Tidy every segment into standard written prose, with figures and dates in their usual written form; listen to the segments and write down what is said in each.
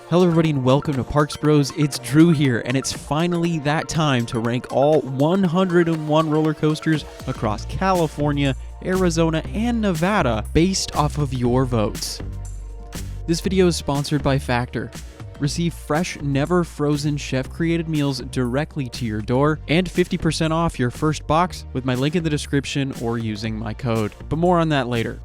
Hello everybody and welcome to Parks Bros. It's Drew here, and it's finally that time to rank all 101 roller coasters across California, Arizona, and Nevada based off of your votes. This video is sponsored by Factor. Receive fresh, never frozen chef-created meals directly to your door and 50% off your first box with my link in the description or using my code. But more on that later.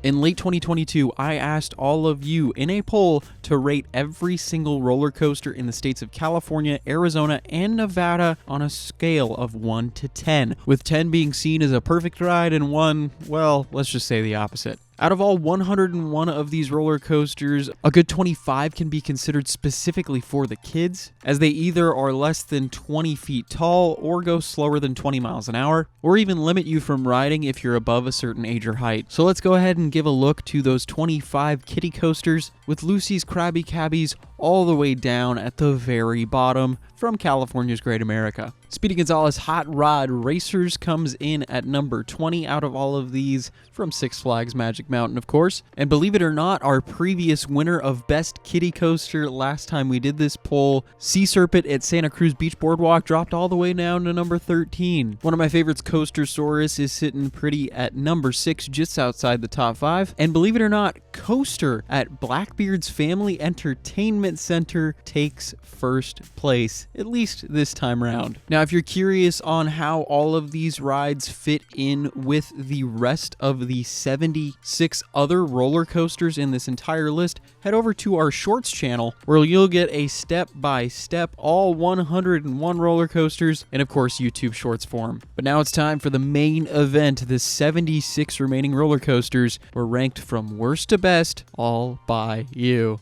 In late 2022, I asked all of you in a poll to rate every single roller coaster in the states of California, Arizona, and Nevada on a scale of 1 to 10, with 10 being seen as a perfect ride and 1, well, let's just say the opposite. Out of all 101 of these roller coasters, a good 25 can be considered specifically for the kids, as they either are less than 20 feet tall or go slower than 20 miles an hour, or even limit you from riding if you're above a certain age or height. So let's go ahead and give a look to those 25 kiddie coasters, with Lucy's Krabby Cabbies all the way down at the very bottom from California's Great America. Speedy Gonzalez Hot Rod Racers comes in at number 20 out of all of these from Six Flags Magic Mountain, of course. And believe it or not, our previous winner of Best Kiddie Coaster last time we did this poll, Sea Serpent at Santa Cruz Beach Boardwalk, dropped all the way down to number 13. One of my favorites, Coastersaurus, is sitting pretty at number 6, just outside the top 5. And believe it or not, Coaster at Blackbeard's Family Entertainment Center takes first place, at least this time around. Now, if you're curious on how all of these rides fit in with the rest of the 76 other roller coasters in this entire list, head over to our Shorts channel, where you'll get a step-by-step all 101 roller coasters, and of course YouTube Shorts form. But now it's time for the main event. The 76 remaining roller coasters were ranked from worst to best, all by you.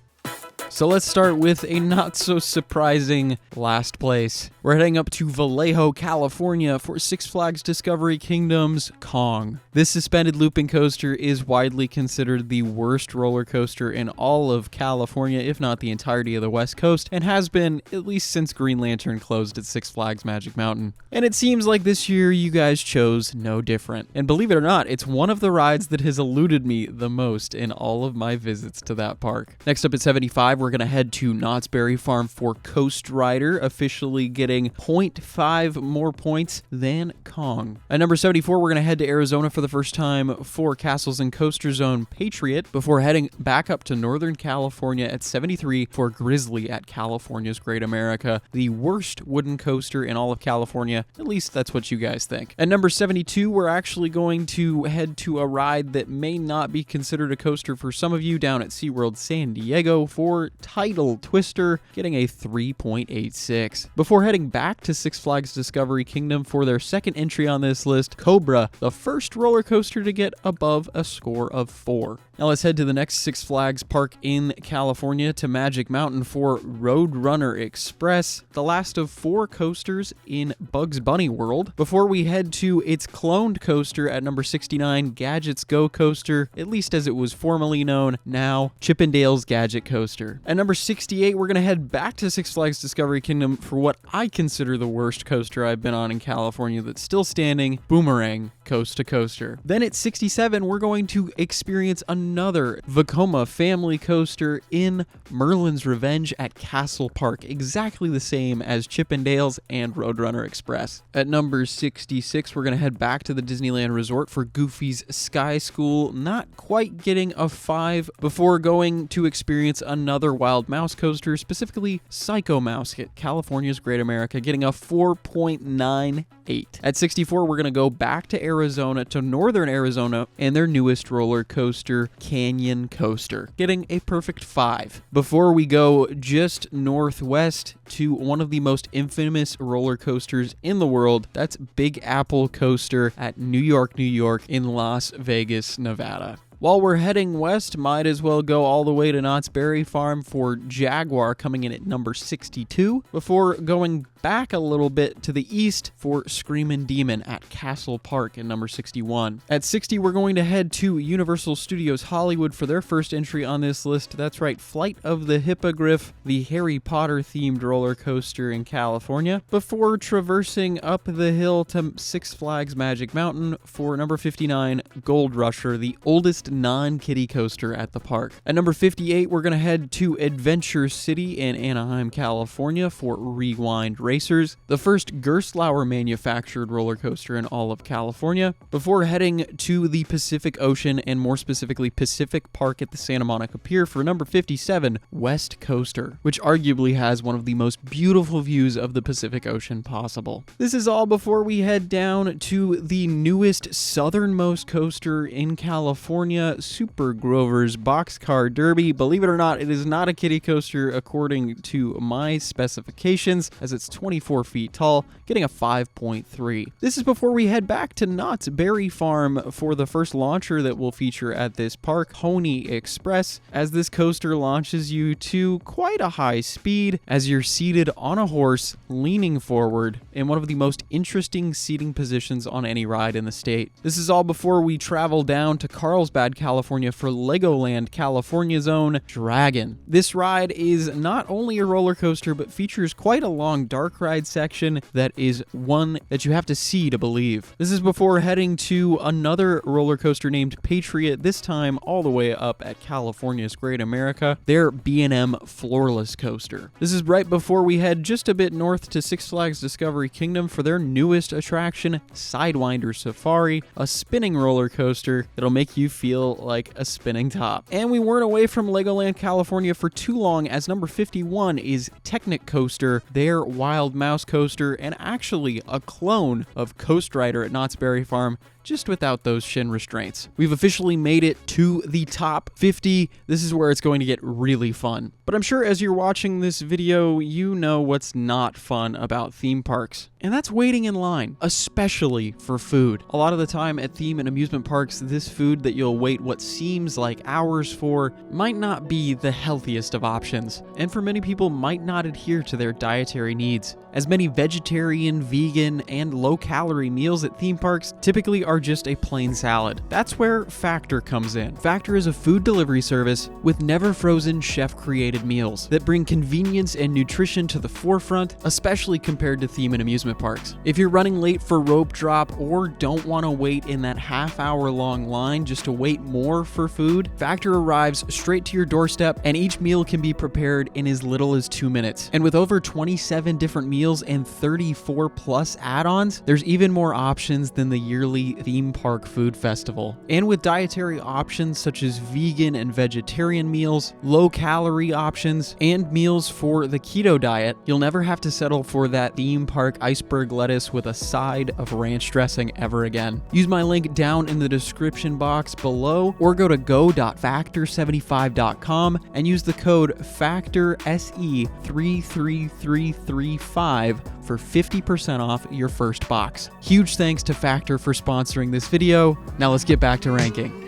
So let's start with a not so surprising last place. We're heading up to Vallejo, California for Six Flags Discovery Kingdom's Kong. This suspended looping coaster is widely considered the worst roller coaster in all of California, if not the entirety of the West Coast, and has been at least since Green Lantern closed at Six Flags Magic Mountain. And it seems like this year you guys chose no different. And believe it or not, it's one of the rides that has eluded me the most in all of my visits to that park. Next up at 75, we're going to head to Knott's Berry Farm for Coast Rider, officially getting 0.5 more points than Kong. At number 74, we're going to head to Arizona for the first time for Castles and Coaster Zone Patriot, before heading back up to Northern California at 73 for Grizzly at California's Great America, the worst wooden coaster in all of California. At least that's what you guys think. At number 72, we're actually going to head to a ride that may not be considered a coaster for some of you, down at SeaWorld San Diego for Tidal Twister, getting a 3.86. Before heading back to Six Flags Discovery Kingdom for their second entry on this list, Cobra, the first roller coaster to get above a score of 4. Now let's head to the next Six Flags park in California, to Magic Mountain for Roadrunner Express, the last of 4 coasters in Bugs Bunny World, before we head to its cloned coaster at number 69, Gadget's Go Coaster, at least as it was formerly known, now Chippendale's Gadget Coaster. At number 68, we're going to head back to Six Flags Discovery Kingdom for what I consider the worst coaster I've been on in California that's still standing, Boomerang Coast to Coaster. Then at 67, we're going to experience another Vekoma family coaster in Merlin's Revenge at Castle Park, exactly the same as Chippendales and Roadrunner Express. At number 66, we're going to head back to the Disneyland Resort for Goofy's Sky School, not quite getting a 5, before going to experience another Wild Mouse coaster, specifically Psycho Mouse at California's Great America, getting a 4.98. At 64, we're going to go back to Arizona, to Northern Arizona, and their newest roller coaster, Canyon Coaster, getting a perfect 5. Before we go just northwest to one of the most infamous roller coasters in the world, that's Big Apple Coaster at New York, New York in Las Vegas, Nevada. While we're heading west, might as well go all the way to Knott's Berry Farm for Jaguar, coming in at number 62, before going back a little bit to the east for Screamin' Demon at Castle Park in number 61. At 60, we're going to head to Universal Studios Hollywood for their first entry on this list. That's right, Flight of the Hippogriff, the Harry Potter-themed roller coaster in California, before traversing up the hill to Six Flags Magic Mountain for number 59, Gold Rusher, the oldest non-kiddie coaster at the park. At number 58, we're going to head to Adventure City in Anaheim, California for Rewind Racers, the first Gerstlauer manufactured roller coaster in all of California, before heading to the Pacific Ocean and more specifically Pacific Park at the Santa Monica Pier for number 57, West Coaster, which arguably has one of the most beautiful views of the Pacific Ocean possible. This is all before we head down to the newest southernmost coaster in California, Super Grover's Boxcar Derby. Believe it or not, it is not a kiddie coaster according to my specifications, as it's 24 feet tall, getting a 5.3. This is before we head back to Knott's Berry Farm for the first launcher that will feature at this park, Pony Express, as this coaster launches you to quite a high speed as you're seated on a horse, leaning forward in one of the most interesting seating positions on any ride in the state. This is all before we travel down to Carlsbad, California for Legoland California's own Dragon. This ride is not only a roller coaster, but features quite a long dark ride section that is one that you have to see to believe. This is before heading to another roller coaster named Patriot, this time all the way up at California's Great America, their B&M Floorless Coaster. This is right before we head just a bit north to Six Flags Discovery Kingdom for their newest attraction, Sidewinder Safari, a spinning roller coaster that'll make you feel like a spinning top. And we weren't away from Legoland California for too long, as number 51 is Technic Coaster, their Wild Mouse coaster, and actually a clone of Coast Rider at Knott's Berry Farm, just without those shin restraints. We've officially made it to the top 50. This is where it's going to get really fun. But I'm sure as you're watching this video, you know what's not fun about theme parks. And that's waiting in line, especially for food. A lot of the time at theme and amusement parks, this food that you'll wait what seems like hours for might not be the healthiest of options, and for many people might not adhere to their dietary needs, as many vegetarian, vegan, and low-calorie meals at theme parks typically are just a plain salad. That's where Factor comes in. Factor is a food delivery service with never-frozen chef-created meals that bring convenience and nutrition to the forefront, especially compared to theme and amusement parks. If you're running late for rope drop or don't want to wait in that half-hour-long line just to wait more for food, Factor arrives straight to your doorstep, and each meal can be prepared in as little as 2 minutes. And with over 27 different meals and 34 plus add-ons, there's even more options than the yearly theme park food festival. And with dietary options such as vegan and vegetarian meals, low-calorie options, and meals for the keto diet, you'll never have to settle for that theme park iceberg lettuce with a side of ranch dressing ever again. Use my link down in the description box below, or go to go.factor75.com and use the code FACTORSE33335 for 50% off your first box. Huge thanks to Factor for sponsoring this video. Now let's get back to ranking.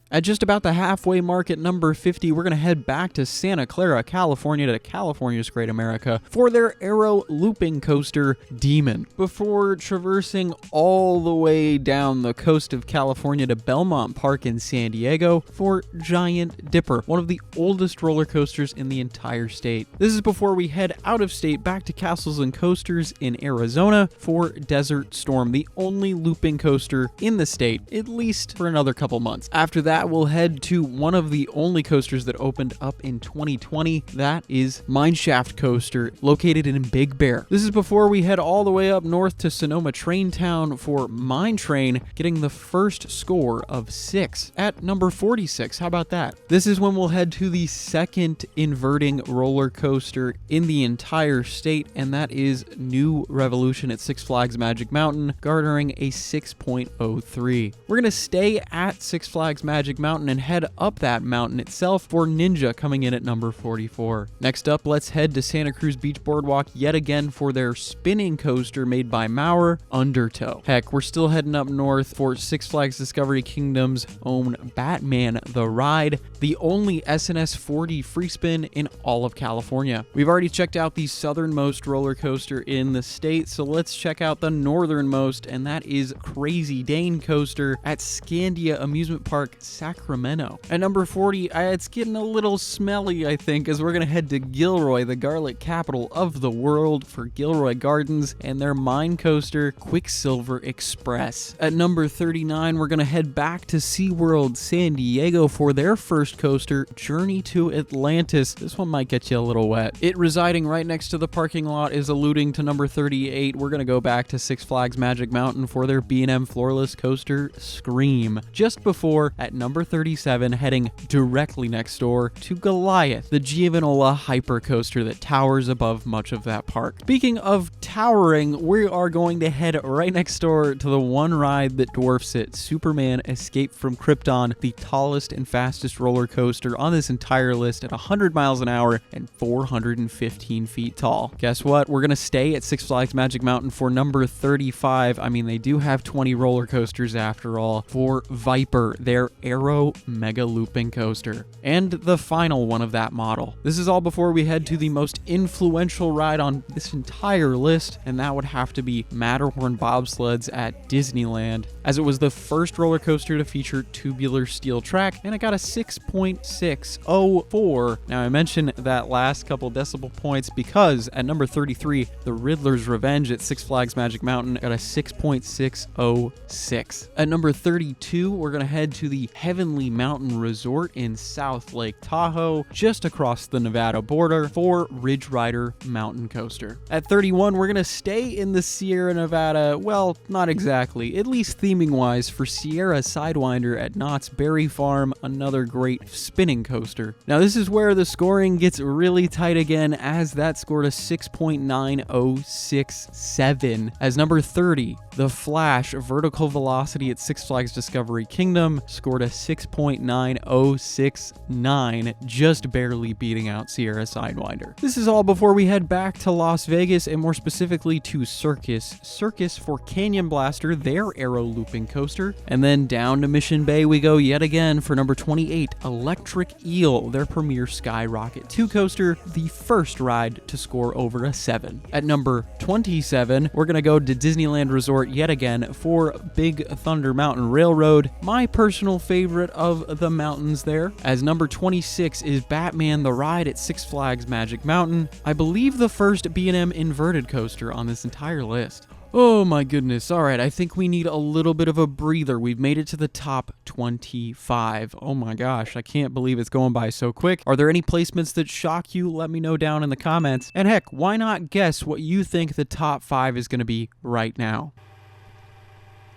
At just about the halfway mark at number 50, we're going to head back to Santa Clara, California, to California's Great America for their Aero Looping Coaster, Demon, before traversing all the way down the coast of California to Belmont Park in San Diego for Giant Dipper, one of the oldest roller coasters in the entire state. This is before we head out of state back to Castles and Coasters in Arizona for Desert Storm, the only looping coaster in the state, at least for another couple months. After that, we'll head to one of the only coasters that opened up in 2020. That is Mineshaft Coaster, located in Big Bear. This is before we head all the way up north to Sonoma Train Town for Mine Train, getting the first score of 6 at number 46. How about that? This is when we'll head to the second inverting roller coaster in the entire state, and that is New Revolution at Six Flags Magic Mountain, garnering a 6.03. We're going to stay at Six Flags Magic Mountain and head up that mountain itself for Ninja, coming in at number 44. Next up, let's head to Santa Cruz Beach Boardwalk yet again for their spinning coaster made by Maurer, Undertow. Heck, we're still heading up north for Six Flags Discovery Kingdom's own Batman the Ride, the only SNS 4D free spin in all of California. We've already checked out the southernmost roller coaster in the state, so let's check out the northernmost, and that is Crazy Dane Coaster at Scandia Amusement Park, Sacramento. At number 40, it's getting a little smelly, I think, as we're going to head to Gilroy, the garlic capital of the world, for Gilroy Gardens and their mine coaster, Quicksilver Express. At number 39, we're going to head back to SeaWorld San Diego for their first coaster, Journey to Atlantis. This one might get you a little wet. It residing right next to the parking lot is alluding to number 38. We're going to go back to Six Flags Magic Mountain for their B&M floorless coaster, Scream. Just before, at number 37, heading directly next door to Goliath, the Giovanola hyper coaster that towers above much of that park. Speaking of towering, we are going to head right next door to the one ride that dwarfs it, Superman Escape from Krypton, the tallest and fastest roller coaster on this entire list at 100 miles an hour and 415 feet tall. Guess what? We're going to stay at Six Flags Magic Mountain for number 35. I mean, they do have 20 roller coasters after all, for Viper, their Aero Mega Looping coaster, and the final one of that model. This is all before we head to the most influential ride on this entire list, and that would have to be Matterhorn bobsleds at Disneyland, as it was the first roller coaster to feature tubular steel track, and it got a 6.604. Now, I mentioned that last couple decibel points because at number 33, the Riddler's Revenge at Six Flags Magic Mountain at a 6.606. At number 32, we're going to head to the Heavenly Mountain Resort in South Lake Tahoe, just across the Nevada border, for Ridge Rider Mountain Coaster. At 31, we're going to stay in the Sierra Nevada, well, not exactly, at least theming-wise, for Sierra Sidewinder at Knott's Berry Farm, another great spinning coaster. Now, this is where the scoring gets really tight again, as that scored a 6.9067. As number 30, the Flash Vertical Velocity at Six Flags Discovery Kingdom scored a 6.9069, just barely beating out Sierra Sidewinder. This is all before we head back to Las Vegas, and more specifically to Circus for Canyon Blaster, their Aero Looping coaster. And then down to Mission Bay we go yet again for number 28, Electric Eel, their premier Skyrocket 2 coaster, the first ride to score over a 7. At number 27, we're going to go to Disneyland Resort yet again for Big Thunder Mountain Railroad, my personal favorite of the mountains there. As number 26 is Batman the Ride at Six Flags Magic Mountain, I believe the first B&M inverted coaster on this entire list. Oh my goodness. All right, I think we need a little bit of a breather. We've made it to the top 25. Oh my gosh, I can't believe it's going by so quick. Are there any placements that shock you? Let me know down in the comments. And heck, why not guess what you think the top 5 is going to be right now?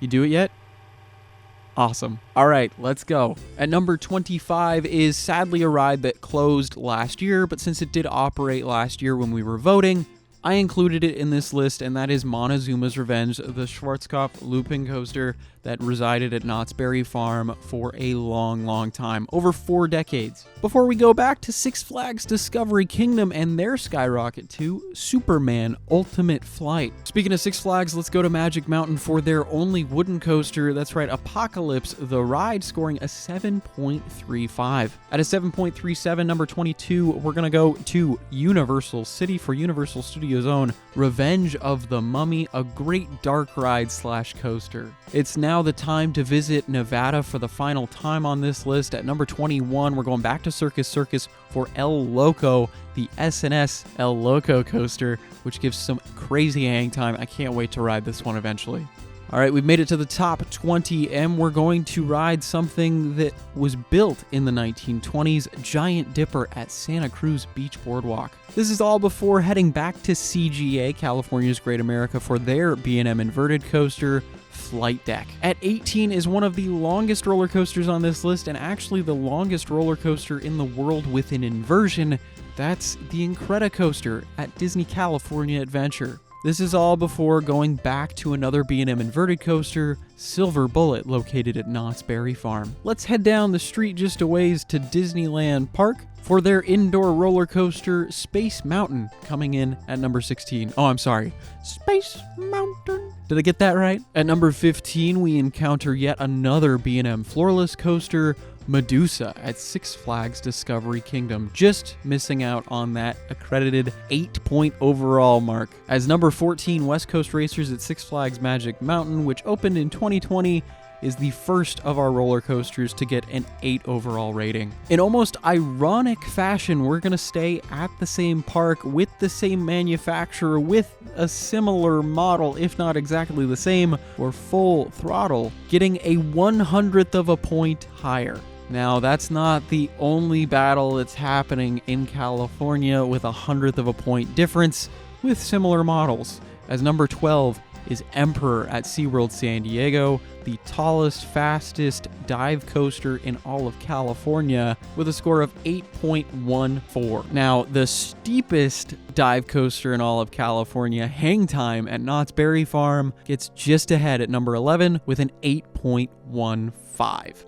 You do it yet? Awesome. All right, let's go. At number 25 is sadly a ride that closed last year, but since it did operate last year when we were voting, I included it in this list, and that is Montezuma's Revenge, the Schwarzkopf looping coaster that resided at Knott's Berry Farm for a long time, over 4 decades. Before we go back to Six Flags Discovery Kingdom and their Skyrocket 2, Superman Ultimate Flight. Speaking of Six Flags, let's go to Magic Mountain for their only wooden coaster. That's right, Apocalypse, the ride scoring a 7.35. At a 7.37, number 22, we're going to go to Universal City for Universal Studios' own Revenge of the Mummy, a great dark ride / coaster. It's now the time to visit Nevada for the final time on this list. At number 21, we're going back to Circus for El Loco, the S&S El Loco coaster, which gives some crazy hang time. I can't wait to ride this one eventually. All right, we've made it to the top 20, and we're going to ride something that was built in the 1920s, Giant Dipper at Santa Cruz Beach Boardwalk. This is all before heading back to CGA, California's Great America, for their B&M inverted coaster, Flight Deck. At 18 is one of the longest roller coasters on this list, and actually the longest roller coaster in the world with an inversion. That's the Incredicoaster at Disney California Adventure. This is all before going back to another B&M inverted coaster, Silver Bullet, located at Knott's Berry Farm. Let's head down the street just a ways to Disneyland Park for their indoor roller coaster, Space Mountain, coming in at number 16. Oh, I'm sorry. Space Mountain. Did I get that right? At number 15, we encounter yet another B&M floorless coaster, Medusa at Six Flags Discovery Kingdom, just missing out on that accredited 8-point overall mark. As number 14, West Coast Racers at Six Flags Magic Mountain, which opened in 2020, is the first of our roller coasters to get an 8 overall rating. In almost ironic fashion, we're going to stay at the same park with the same manufacturer with a similar model, if not exactly the same, for Full Throttle, getting a 1/100th of a point higher. Now, that's not the only battle that's happening in California with 1/100th of a point difference with similar models, as number 12 is Emperor at SeaWorld San Diego, the tallest, fastest dive coaster in all of California with a score of 8.14. Now, the steepest dive coaster in all of California, Hang Time at Knott's Berry Farm, gets just ahead at number 11 with an 8.15.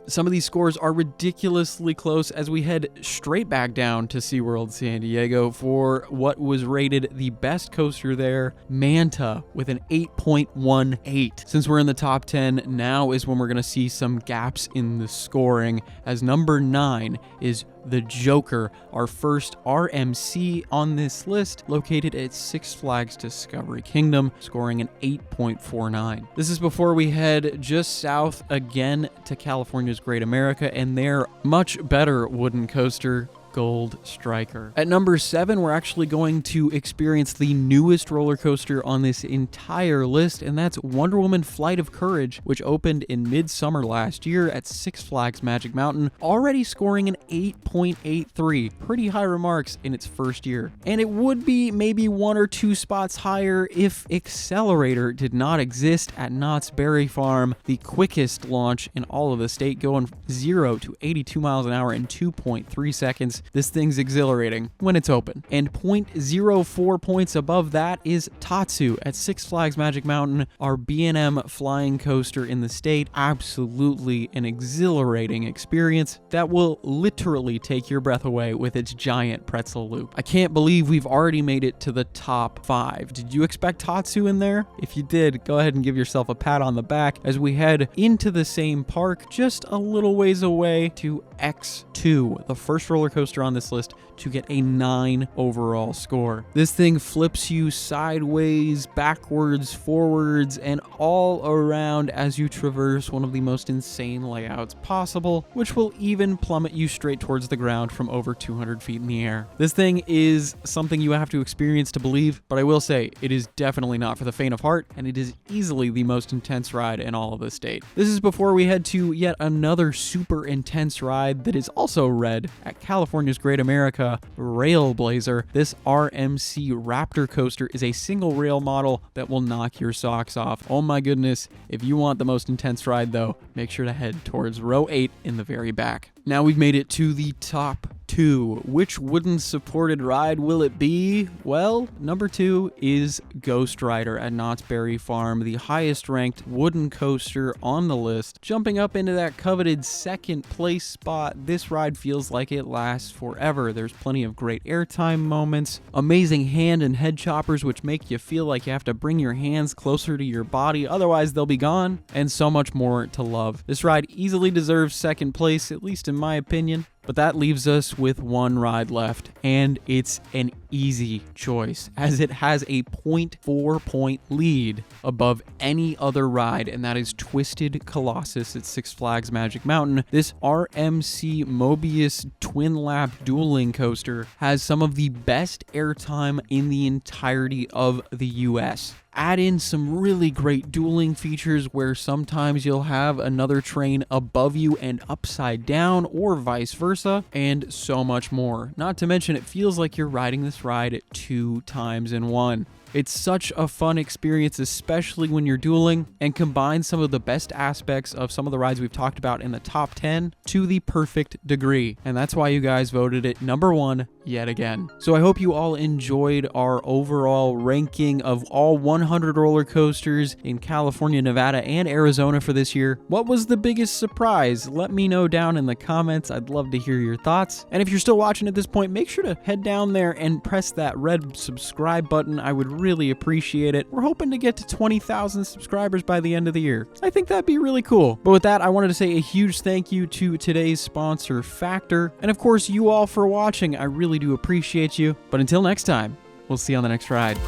Some of these scores are ridiculously close as we head straight back down to SeaWorld San Diego for what was rated the best coaster there, Manta, with an 8.18. Since we're in the top 10, now is when we're going to see some gaps in the scoring, as number 9 is the Joker, our first RMC on this list, located at Six Flags Discovery Kingdom, scoring an 8.49. This is before we head just south again to California's Great America and their much better wooden coaster, Gold Striker. At number 7, we're actually going to experience the newest roller coaster on this entire list, and that's Wonder Woman Flight of Courage, which opened in midsummer last year at Six Flags Magic Mountain, already scoring an 8.83. Pretty high remarks in its first year. And it would be maybe 1 or 2 spots higher if Accelerator did not exist at Knott's Berry Farm, the quickest launch in all of the state, going 0 to 82 miles an hour in 2.3 seconds. This thing's exhilarating when it's open. And 0.04 points above that is Tatsu at Six Flags Magic Mountain, our B&M flying coaster in the state. Absolutely an exhilarating experience that will literally take your breath away with its giant pretzel loop. I can't believe we've already made it to the top 5. Did you expect Tatsu in there? If you did, go ahead and give yourself a pat on the back as we head into the same park just a little ways away to X2, the first roller coaster on this list to get a 9 overall score. This thing flips you sideways, backwards, forwards, and all around as you traverse one of the most insane layouts possible, which will even plummet you straight towards the ground from over 200 feet in the air. This thing is something you have to experience to believe, but I will say it is definitely not for the faint of heart, and it is easily the most intense ride in all of the state. This is before we head to yet another super intense ride that is also red at California's Great America, Railblazer. This RMC Raptor coaster is a single rail model that will knock your socks off. Oh my goodness. If you want the most intense ride though, make sure to head towards row 8 in the very back. Now we've made it to the top 2. Which wooden supported ride will it be? Well, number 2 is Ghost Rider at Knott's Berry Farm, the highest ranked wooden coaster on the list. Jumping up into that coveted second place spot, this ride feels like it lasts forever. There's plenty of great airtime moments, amazing hand and head choppers which make you feel like you have to bring your hands closer to your body, otherwise they'll be gone, and so much more to love. This ride easily deserves second place, at least in my opinion. But that leaves us with one ride left, and it's an easy choice, as it has a 0.4 point lead above any other ride, and that is Twisted Colossus at Six Flags Magic Mountain. This RMC Mobius Twin Lap dueling coaster has some of the best airtime in the entirety of the US. Add in some really great dueling features where sometimes you'll have another train above you and upside down, or vice versa, and so much more. Not to mention, it feels like you're riding this ride 2 times in one. It's such a fun experience, especially when you're dueling, and combines some of the best aspects of some of the rides we've talked about in the top 10 to the perfect degree. And that's why you guys voted it number 1 yet again. So I hope you all enjoyed our overall ranking of all 100 roller coasters in California, Nevada, and Arizona for this year. What was the biggest surprise? Let me know down in the comments. I'd love to hear your thoughts. And if you're still watching at this point, make sure to head down there and press that red subscribe button. I would really appreciate it. We're hoping to get to 20,000 subscribers by the end of the year. I think that'd be really cool. But with that, I wanted to say a huge thank you to today's sponsor, Factor. And of course, you all for watching. I really do appreciate you. But until next time, we'll see you on the next ride.